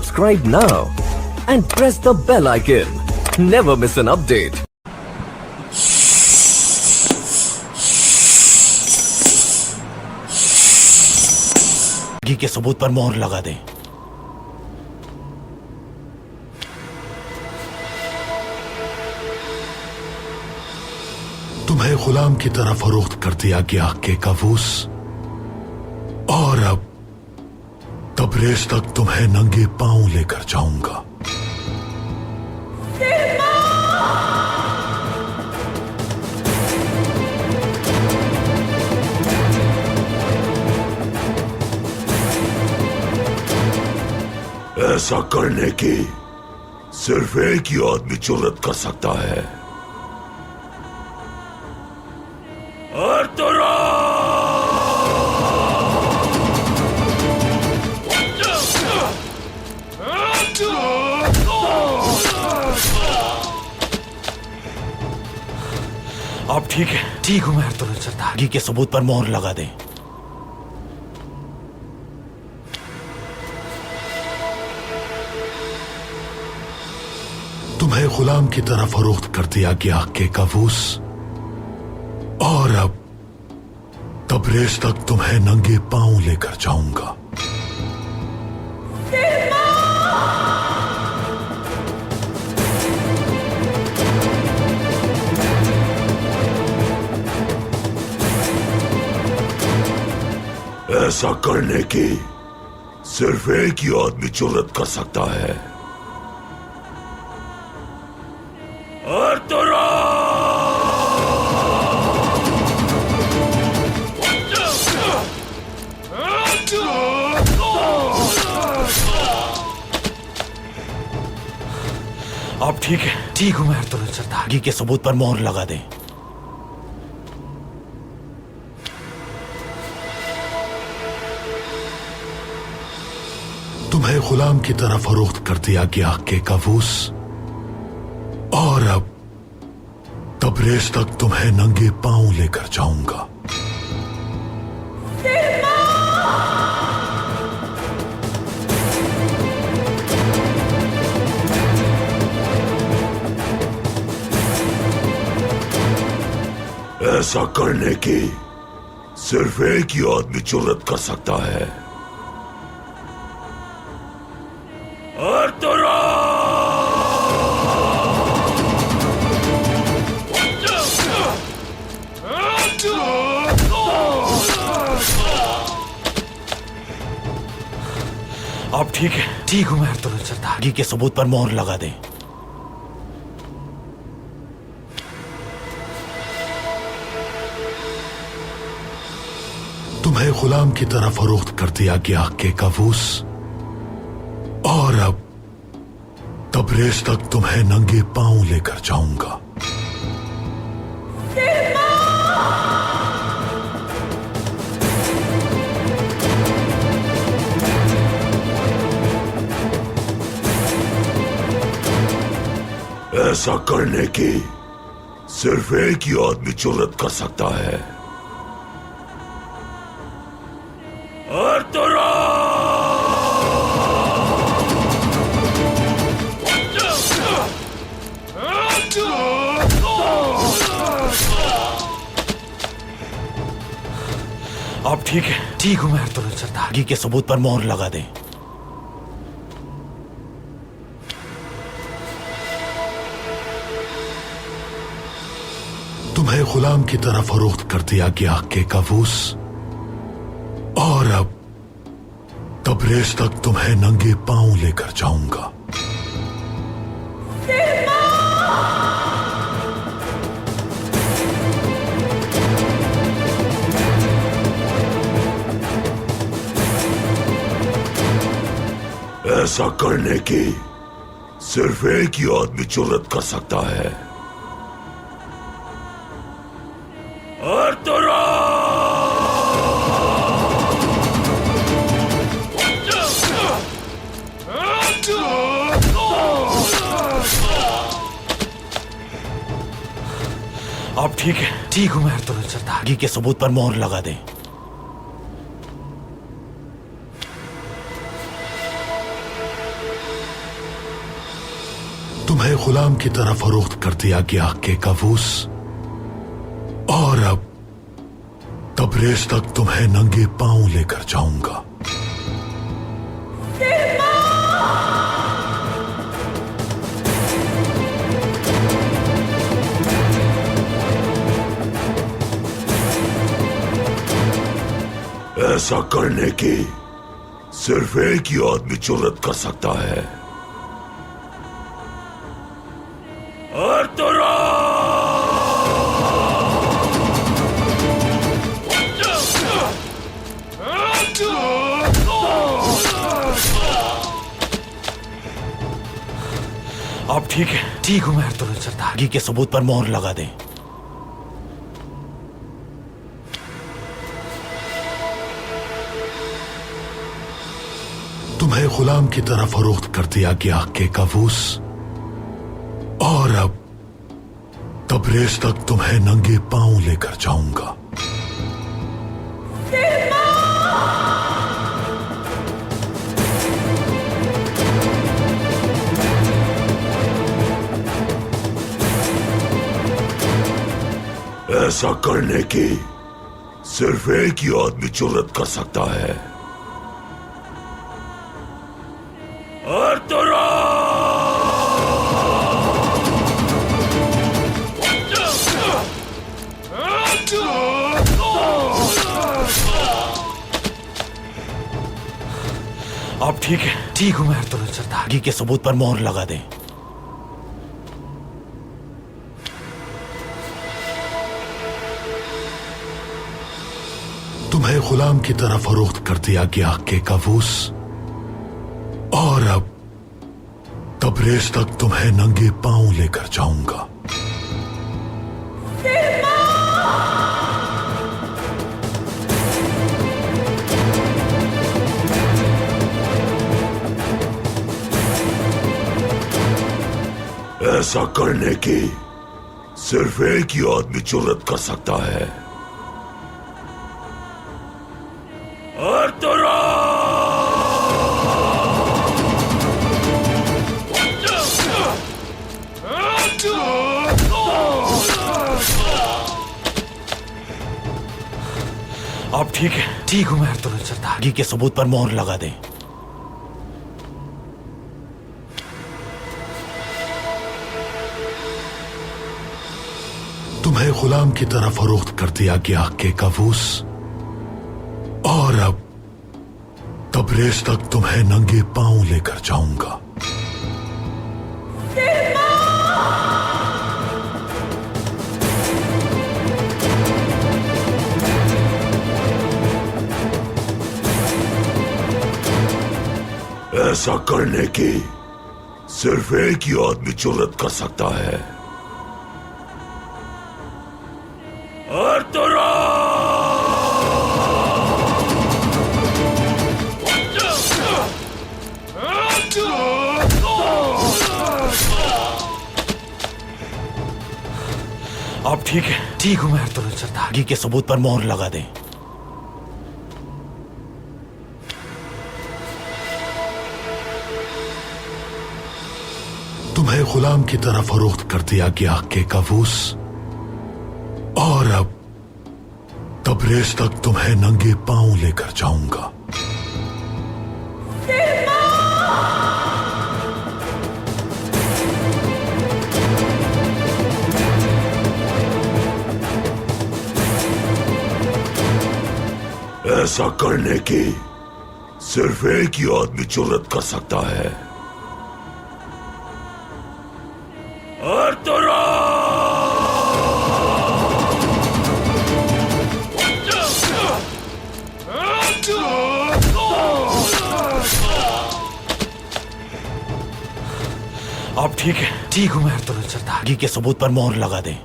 subscribe now and press the bell icon. Never miss an update. घी के सबूत पर मोहर लगा दें। तुम्हें गुलाम की तरह फरोख्त कर दिया गया के काबूस, और अब तबरेज तक तुम्हें नंगे पांव लेकर जाऊंगा। ऐसा करने की सिर्फ एक ही आदमी जुर्रत कर सकता है, अर्तुरा। आप ठीक है? ठीक हूं मैं अर्तुगरुल सरदार। घी के सबूत पर मोहर लगा दें। तुम्हें गुलाम की तरह फरोख्त कर दिया गया के काबूस, और अब तबरेज तक तुम्हें नंगे पांव लेकर जाऊंगा। ऐसा करने की सिर्फ एक ही आदमी जुर्रत कर सकता है, अर्तुरा। आप ठीक है? ठीक हूं मैं अर्तुगरुल सरदार। घी के सबूत पर मोहर लगा दें। तुम्हें गुलाम की तरह फरोख्त कर दिया गया के काबूस, और अब तबरेज तक तुम्हें नंगे पांव लेकर जाऊंगा। ऐसा करने की सिर्फ एक ही आदमी जुर्रत कर सकता है, अर्तुरा। आप ठीक है? ठीक हूं मैं अर्तुगरुल सरदार। घी के सबूत पर मोहर लगा दें। तुम्हें गुलाम की तरह फरोख्त कर दिया गया के काबूस, और अब तबरेज तक तुम्हें नंगे पांव लेकर जाऊंगा। ऐसा करने की सिर्फ एक ही आदमी जुर्रत कर सकता है, अर्तुरा। आप ठीक है? ठीक हूं मैं अर्तुगरुल सरदार। घी के सबूत पर मोहर लगा दें। तुम्हें गुलाम की तरह फरोख्त कर दिया गया के काबूस, और अब तबरेज तक तुम्हें नंगे पांव लेकर जाऊंगा। ऐसा करने की सिर्फ एक ही आदमी जुर्रत कर सकता है, अर्तुरा। आप ठीक है? ठीक हूं मैं अर्तुगरुल सरदार। घी के सबूत पर मोहर लगा दें। तुम्हें गुलाम की तरह फरोख्त कर दिया गया के काबूस, और अब तबरेज तक तुम्हें नंगे पांव लेकर जाऊंगा। ऐसा करने की सिर्फ एक ही आदमी जुर्रत कर सकता है, अर्तुरा! अब ठीक हूं मैं अर्तुगरुल सरदार। घी के सबूत पर मोहर लगा दें। तुम्हें गुलाम की तरह फरोख्त कर दिया गया के काबूस, और अब तबरेज तक तुम्हें नंगे पांव लेकर जाऊंगा। ऐसा करने की सिर्फ एक ही आदमी जुर्रत कर सकता है, अर्तुरा! अब ठीक हूं मैं अर्तुगरुल सरदार। घी के सबूत पर मोहर लगा दें। तुम्हें गुलाम की तरह फरोख्त कर दिया गया के काबूस, और अब तबरेज तक तुम्हें नंगे पांव लेकर जाऊंगा। ऐसा करने की सिर्फ एक ही आदमी जुर्रत कर सकता है, अर्तुरा! अब ठीक हूं मैं अर्तुगरुल सरदार। घी के सबूत पर मोहर लगा दें। तुम्हें गुलाम की तरह फरोख्त कर दिया गया के काबूस, और अब तबरेज तक तुम्हें नंगे पांव लेकर जाऊंगा। ऐसा करने की सिर्फ एक ही आदमी जुर्रत कर सकता है, अर्तुरा! अब ठीक हूं मैं अर्तुगरुल सरदार। घी के सबूत पर मोहर लगा दें। तुम्हें गुलाम की तरह फरोख्त कर दिया गया के काबूस, और अब तबरेज तक तुम्हें नंगे पांव लेकर जाऊंगा। ऐसा करने की सिर्फ एक ही आदमी जुर्रत कर सकता है, अर्तुरा! अब ठीक हूं मैं अर्तुगरुल सरदार। घी के सबूत पर मोहर लगा दें।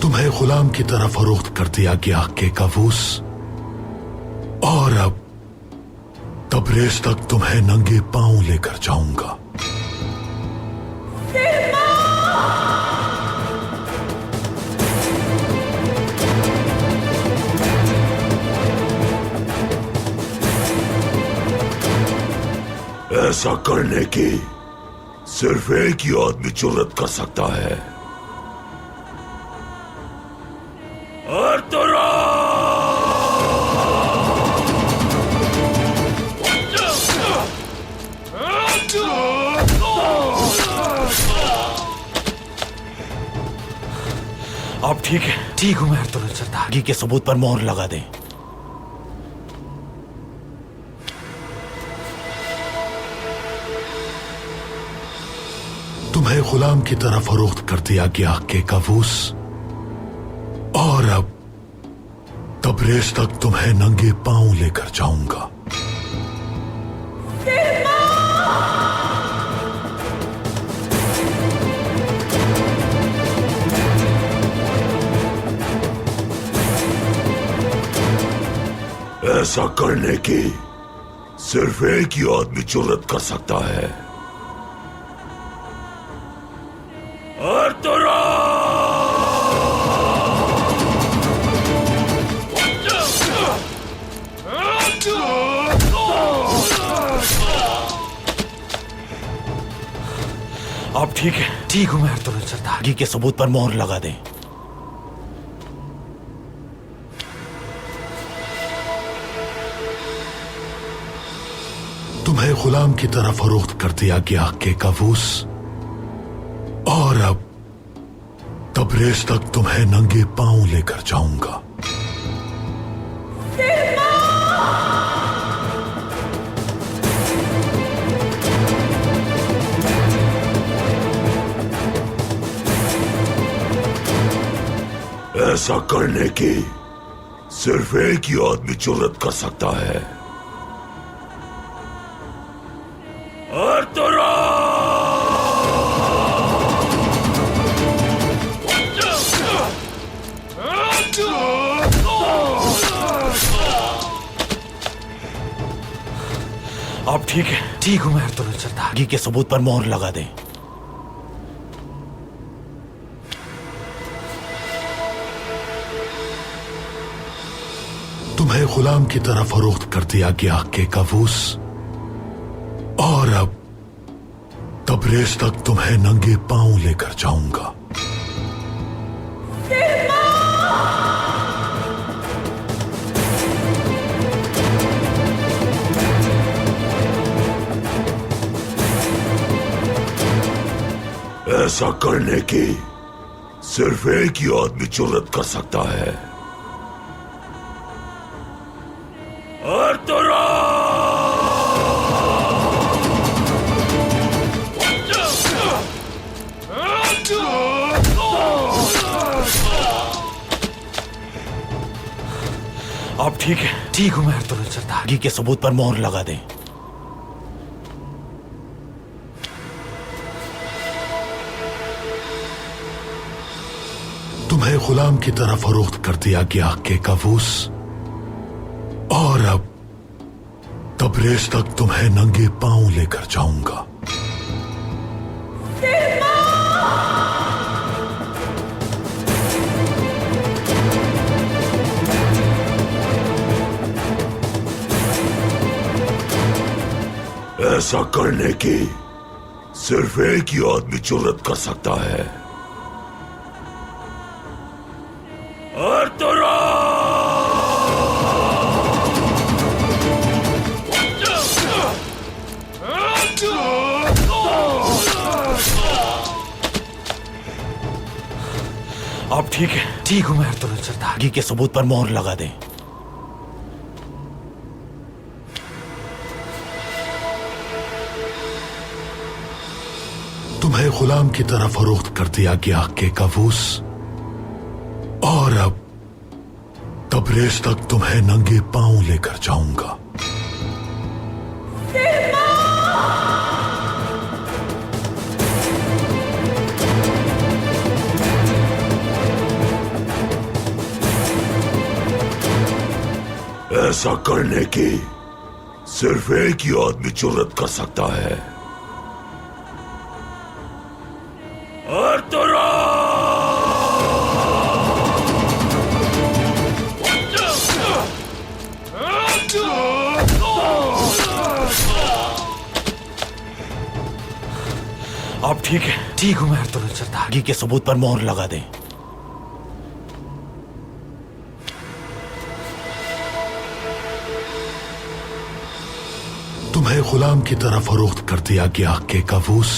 तुम्हें गुलाम की तरह फरोख्त कर दिया गया के काबूस, और अब तबरेज तक तुम्हें नंगे पांव लेकर जाऊंगा। ऐसा करने की सिर्फ एक ही आदमी जुर्रत कर सकता है, आर्थुरा! अब ठीक है, ठीक हूं मैं अर्तुगरुल सरदार। घी के सबूत पर मोहर लगा दें। तुम्हें गुलाम की तरह फरोख्त कर दिया गया के काबूस, और अब तबरेज तक तुम्हें नंगे पांव लेकर जाऊंगा। ऐसा करने की सिर्फ एक ही आदमी जुर्रत कर सकता है, आर्थुरा! अब ठीक है, ठीक हूं मैं अर्तुगरुल सरदार। घी के सबूत पर मोहर लगा दें। तुम्हें गुलाम की तरह फरोख्त कर दिया गया के काबूस, और अब तबरेज तक तुम्हें नंगे पांव लेकर जाऊंगा। ऐसा करने की सिर्फ एक ही आदमी जुर्रत कर सकता है, आर्थुरा! अब ठीक है, ठीक हूं मैं अर्तुगरुल सरदार। घी के सबूत पर मोहर लगा दें। तुम्हें गुलाम की तरह फरोख्त कर दिया गया के काबूस, और अब तबरेज तक तुम्हें नंगे पांव लेकर जाऊंगा। ऐसा करने की सिर्फ एक ही आदमी जुर्रत कर सकता है, आर्थुरा! अब ठीक है, ठीक हूं मैं अर्तुगरुल सरदार। घी के सबूत पर मोहर लगा दें। तुम्हें गुलाम की तरह फरोख्त कर दिया गया के काबूस, और अब तबरेज तक तुम्हें नंगे पांव लेकर जाऊंगा। ऐसा करने की सिर्फ एक ही आदमी जुर्रत कर सकता है, आर्थुरा! अब ठीक है, ठीक हूं मैं अर्तुगरुल सरदार। घी के सबूत पर मोहर लगा दें। तुम्हें गुलाम की तरह फरोख्त कर दिया गया के काबूस, और अब तबरेज तक तुम्हें नंगे पांव लेकर जाऊंगा। ऐसा करने की सिर्फ एक ही आदमी जुर्रत कर सकता है, आर्थुरा! ठीक हूं मैं अर्तुल सरदार। घी के सबूत पर मोहर लगा दें। तुम्हें गुलाम की तरह फरोख्त कर दिया गया के काबूस,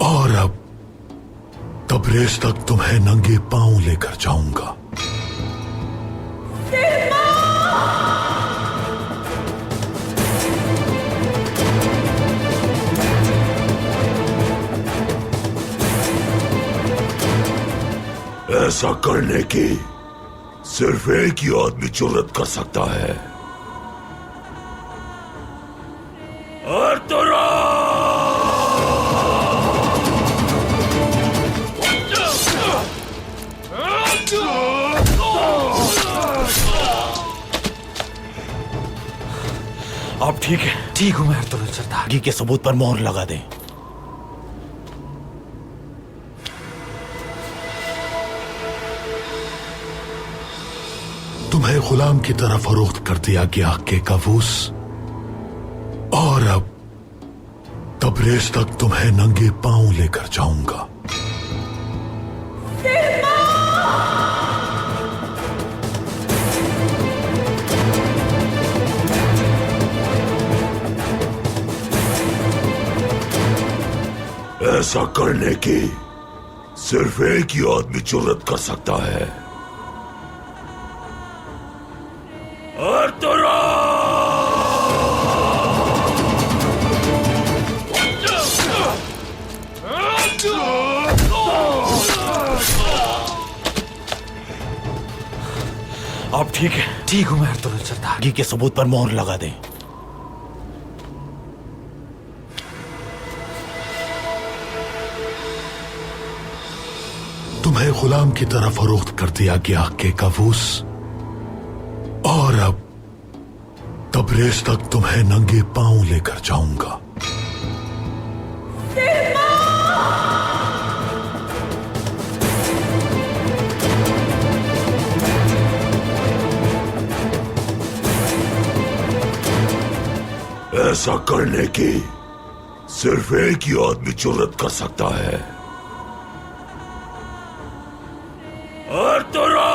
और अब तबरेज तक तुम्हें नंगे पांव लेकर जाऊंगा। ऐसा करने की सिर्फ एक ही आदमी जुर्रत कर सकता है, अर्तुरा। अब ठीक हूं मैं अर्तुल सरदार। घी के सबूत पर मोहर लगा दें। तुम्हें गुलाम की तरह फरोख्त कर दिया गया के काबूस, और अब तबरेज तक तुम्हें नंगे पांव लेकर जाऊंगा। ऐसा करने की सिर्फ एक ही आदमी जुर्रत कर सकता है, अर्तुरा। अब ठीक हूं मैं अर्तुल सरदार। घी के सबूत पर मोहर लगा दें। तुम्हें गुलाम की तरह फरोख्त कर दिया गया के काबूस, और अब तबरेज तक तुम्हें नंगे पांव लेकर जाऊंगा। ऐसा करने की सिर्फ एक ही आदमी जुर्रत कर सकता है, अर्तुरा।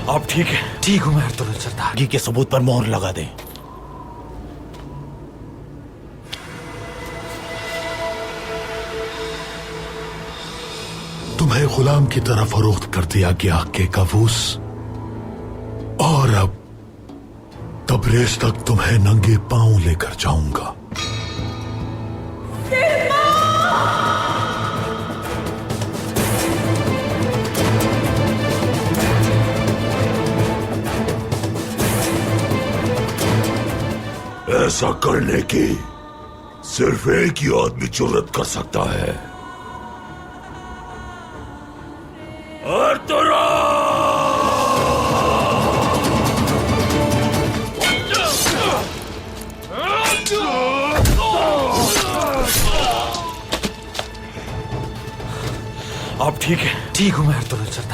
अब ठीक हूं मैं अर्तुल सरदार। घी के सबूत पर मोहर लगा दें। तुम्हें गुलाम की तरह फरोख्त कर दिया गया के काबूस, और अब तबरेज तक तुम्हें नंगे पांव लेकर जाऊंगा। ऐसा करने की सिर्फ एक ही आदमी जुर्रत कर सकता है, अर्तुरा। अब ठीक हूं मैं अर्तुल सरदार।